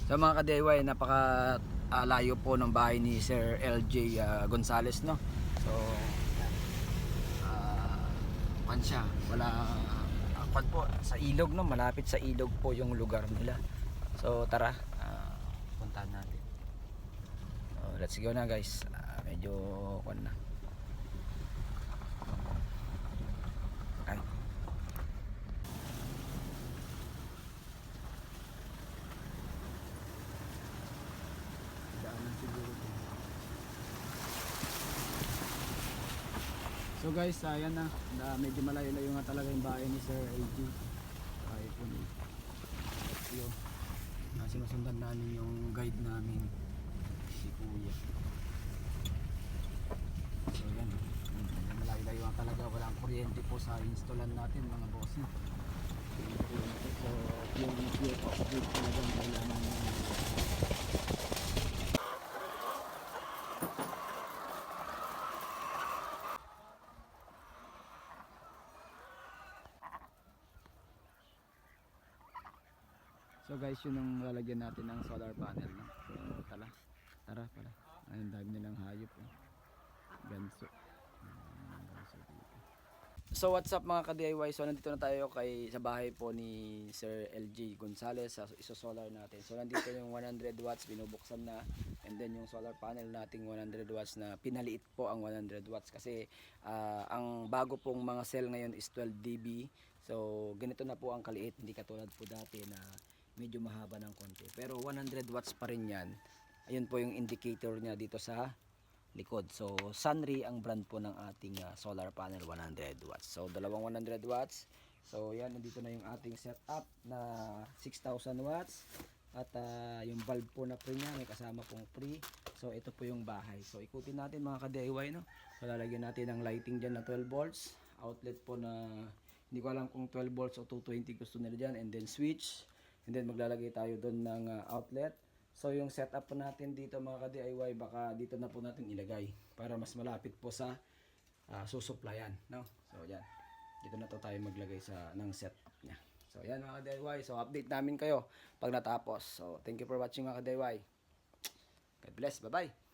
So mga ka-DIY, napaka layo po ng bahay ni Sir LJ Gonzales, no? So kwan siya, wala kwan po sa ilog, no? Malapit sa ilog po yung lugar nila. So tara, puntahan natin. So, let's go na guys. Medyo kwan na. Ay. Daanan siguro. So guys, ayan na. Medyo malayo-layo nga talaga yung bahay ni Sir LG. Kaya po ni Yo. Sinusundan namin yung guide namin, si Kuya. So yan, malayo-layo nga talaga. Walang kuryente po sa installan natin mga boss. So yung update talagang kailangan namin. So guys, yun ang lalagyan natin ng solar panel, no? So tara pala. Ayun, dami nilang hayop, eh. Ganso. Ganso dito. So what's up mga ka-DIY? So nandito na tayo sa bahay po ni Sir LG Gonzales sa iso-solar natin. So nandito yung 100 watts binubuksan na, and then yung solar panel nating 100 watts na pinaliit po ang 100 watts kasi ang bago pong mga cell ngayon is 12 dB. So ganito na po ang kaliit, hindi katulad po dati na medyo mahaba ng konti. Pero 100 watts pa rin yan. Ayun po yung indicator niya dito sa likod. So Sunry ang brand po ng ating solar panel 100 watts. So dalawang 100 watts. So yan, nandito na yung ating setup na 6,000 watts. At yung bulb po na pre niya, may kasama pong pre. So ito po yung bahay. So ikutin natin mga ka-DIY, no? So lalagyan natin ng lighting dyan na 12 volts. Outlet po na hindi ko alam kung 12 volts o 220 gusto nila dyan. And then switch. And then maglalagay tayo doon ng outlet. So yung setup po natin dito mga ka-DIY, baka dito na po natin ilagay para mas malapit po sa susuplayan, no? So yan, dito na to tayo maglagay ng setup nya. So yan mga ka-DIY, so update namin kayo pag natapos. So thank you for watching mga ka-DIY. God bless, bye bye.